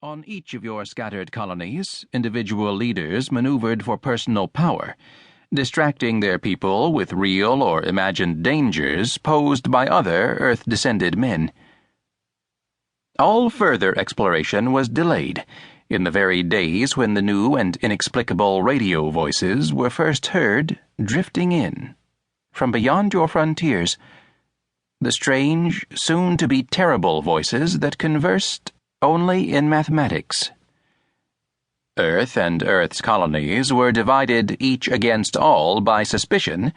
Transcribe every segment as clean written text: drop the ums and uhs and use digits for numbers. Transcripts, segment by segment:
On each of your scattered colonies, individual leaders maneuvered for personal power, distracting their people with real or imagined dangers posed by other Earth-descended men. All further exploration was delayed in the very days when the new and inexplicable radio voices were first heard drifting in from beyond your frontiers, the strange, soon-to-be terrible voices that conversed only in mathematics. Earth and Earth's colonies were divided each against all by suspicion,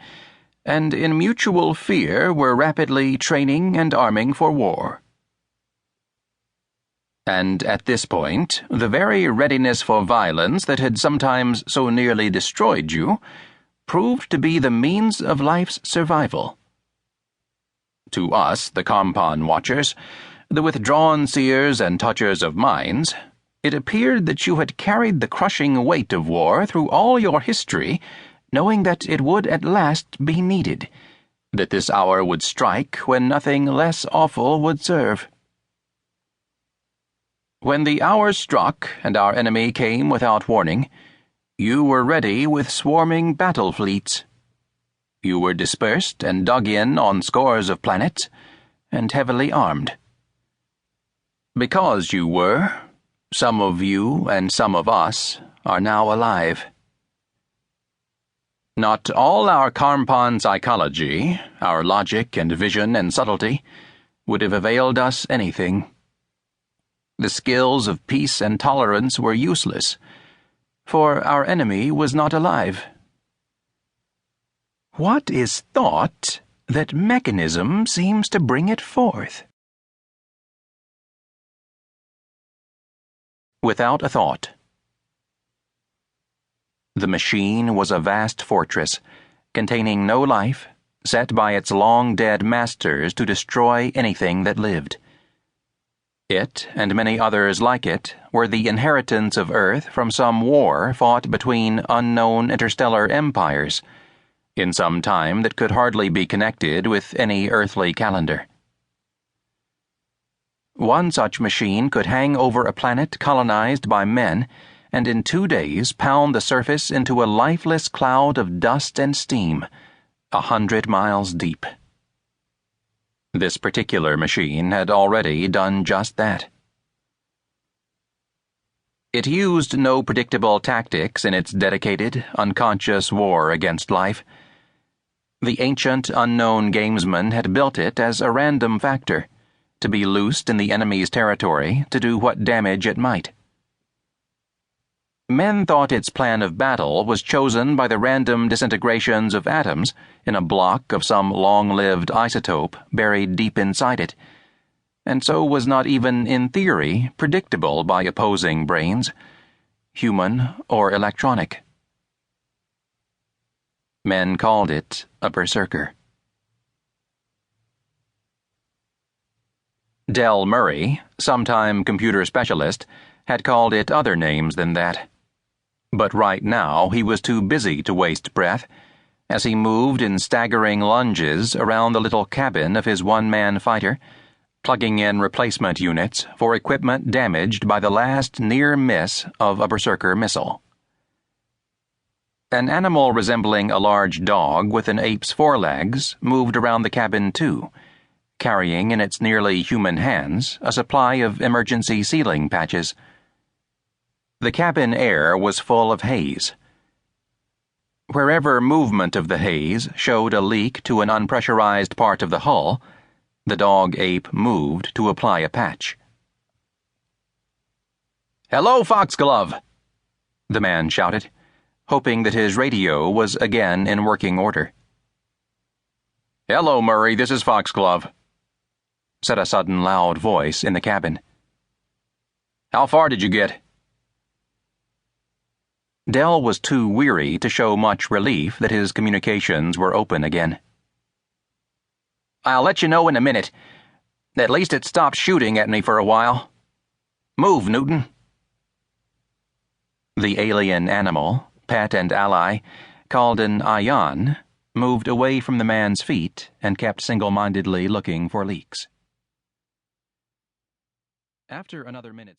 and in mutual fear were rapidly training and arming for war. And at this point, the very readiness for violence that had sometimes so nearly destroyed you proved to be the means of life's survival. To us, the Compound Watchers, the withdrawn seers and touchers of minds, it appeared that you had carried the crushing weight of war through all your history, knowing that it would at last be needed, that this hour would strike when nothing less awful would serve. When the hour struck and our enemy came without warning, you were ready with swarming battle fleets. You were dispersed and dug in on scores of planets, and heavily armed. Because you were, some of you and some of us are now alive. Not all our Karmpan psychology, our logic and vision and subtlety, would have availed us anything. The skills of peace and tolerance were useless, for our enemy was not alive. What is thought that mechanism seems to bring it forth? Without a thought. The machine was a vast fortress, containing no life, set by its long-dead masters to destroy anything that lived. It, and many others like it, were the inheritance of Earth from some war fought between unknown interstellar empires, in some time that could hardly be connected with any earthly calendar. One such machine could hang over a planet colonized by men, and in 2 days pound the surface into a lifeless cloud of dust and steam, 100 miles deep. This particular machine had already done just that. It used no predictable tactics in its dedicated, unconscious war against life. The ancient, unknown gamesman had built it as a random factor, to be loosed in the enemy's territory to do what damage it might. Men thought its plan of battle was chosen by the random disintegrations of atoms in a block of some long-lived isotope buried deep inside it, and so was not even in theory predictable by opposing brains, human or electronic. Men called it a Berserker. Del Murray, sometime computer specialist, had called it other names than that. But right now he was too busy to waste breath, as he moved in staggering lunges around the little cabin of his one-man fighter, plugging in replacement units for equipment damaged by the last near miss of a Berserker missile. An animal resembling a large dog with an ape's forelegs moved around the cabin too, carrying in its nearly human hands a supply of emergency sealing patches. The cabin air was full of haze. Wherever movement of the haze showed a leak to an unpressurized part of the hull, the dog-ape moved to apply a patch. "Hello, Foxglove!" the man shouted, hoping that his radio was again in working order. "Hello, Murray, this is Foxglove," said a sudden loud voice in the cabin. "How far did you get?" Del was too weary to show much relief that his communications were open again. "I'll let you know in a minute. At least it stopped shooting at me for a while. Move, Newton." The alien animal, pet and ally, called an ion, moved away from the man's feet and kept single-mindedly looking for leaks. After another minute's